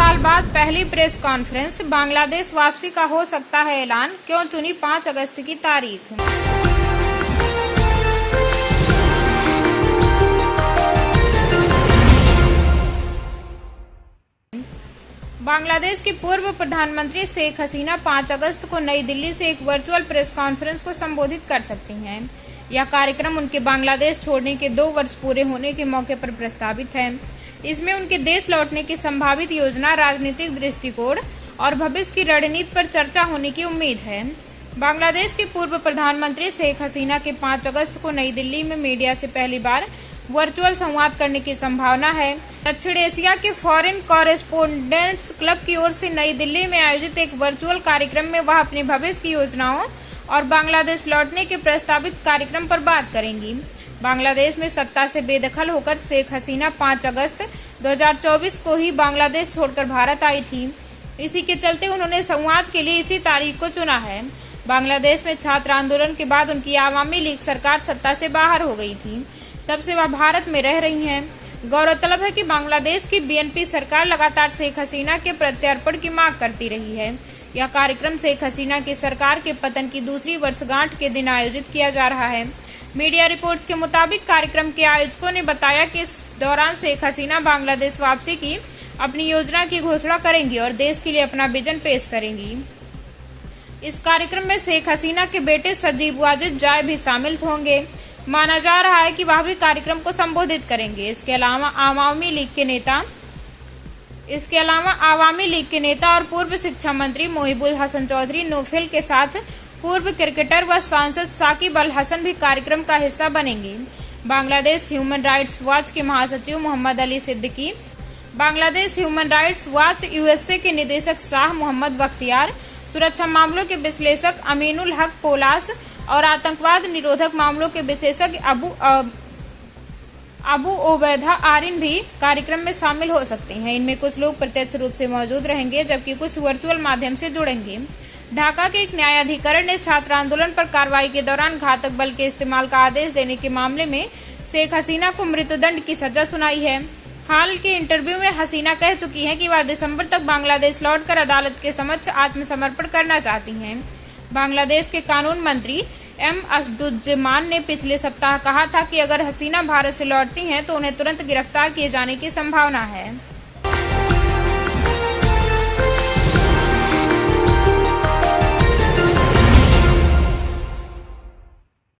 साल बाद पहली प्रेस कॉन्फ्रेंस, बांग्लादेश वापसी का हो सकता है ऐलान, क्यों चुनी 5 अगस्त की तारीख। बांग्लादेश की पूर्व प्रधानमंत्री शेख हसीना 5 अगस्त को नई दिल्ली से एक वर्चुअल प्रेस कॉन्फ्रेंस को संबोधित कर सकती हैं। यह कार्यक्रम उनके बांग्लादेश छोड़ने के 2 वर्ष पूरे होने के मौके पर प्रस्तावित है। इसमें उनके देश लौटने की संभावित योजना, राजनीतिक दृष्टिकोण और भविष्य की रणनीति पर चर्चा होने की उम्मीद है। बांग्लादेश की पूर्व प्रधानमंत्री शेख हसीना के 5 अगस्त को नई दिल्ली में मीडिया से पहली बार वर्चुअल संवाद करने की संभावना है। दक्षिण एशिया के फॉरेन कॉरेस्पोंडेंट्स क्लब की ओर से नई दिल्ली में आयोजित एक वर्चुअल कार्यक्रम में वह अपने भविष्य की योजनाओं और बांग्लादेश लौटने के प्रस्तावित कार्यक्रम पर बात करेंगी। बांग्लादेश में सत्ता से बेदखल होकर शेख हसीना 5 अगस्त 2024 को ही बांग्लादेश छोड़कर भारत आई थी। इसी के चलते उन्होंने संवाद के लिए इसी तारीख को चुना है। बांग्लादेश में छात्र आंदोलन के बाद उनकी आवामी लीग सरकार सत्ता से बाहर हो गई थी। तब से वह भारत में रह रही हैं। गौरतलब है कि बांग्लादेश की बीएनपी सरकार लगातार शेख हसीना के प्रत्यर्पण की मांग करती रही है। यह कार्यक्रम शेख हसीना की सरकार के पतन की दूसरी वर्षगांठ के दिन आयोजित किया जा रहा है। मीडिया रिपोर्ट्स के मुताबिक कार्यक्रम के आयोजकों ने बताया कि इस दौरान शेख हसीना बांग्लादेश वापसी की अपनी योजना की घोषणा करेंगी और देश के लिए अपना विजन पेश करेंगी। इस कार्यक्रम में शेख हसीना के बेटे सजीब वाजिद जाय भी शामिल होंगे। माना जा रहा है कि वह भी कार्यक्रम को संबोधित करेंगे। इसके अलावा आवामी लीग के नेता और पूर्व शिक्षा मंत्री मोहिबुल हसन चौधरी नोफेल के साथ पूर्व क्रिकेटर व सांसद साकिब अल हसन भी कार्यक्रम का हिस्सा बनेंगे। बांग्लादेश ह्यूमन राइट्स वॉच के महासचिव Mohammed Ali Siddiqui, Bangladesh human rights watch USA के निदेशक शाह मोहम्मद बख्तियार, सुरक्षा मामलों के विश्लेषक अमीनुल हक पोलास और आतंकवाद निरोधक मामलों के विशेषज्ञ अबू ओबैदा आरिन भी कार्यक्रम में शामिल हो सकते हैं। इनमें कुछ लोग प्रत्यक्ष रूप से मौजूद रहेंगे, जबकि कुछ वर्चुअल माध्यम से जुड़ेंगे। ढाका के एक न्यायाधिकरण ने छात्र आंदोलन पर कार्रवाई के दौरान घातक बल के इस्तेमाल का आदेश देने के मामले में शेख हसीना को मृत्युदंड की सजा सुनाई है। हाल के इंटरव्यू में हसीना कह चुकी हैं कि वह दिसंबर तक बांग्लादेश लौटकर अदालत के समक्ष आत्मसमर्पण करना चाहती हैं। बांग्लादेश के कानून मंत्री एम असदुज्जमान ने पिछले सप्ताह कहा था कि अगर हसीना भारत से लौटती हैं तो उन्हें तुरंत गिरफ्तार किए जाने की संभावना है।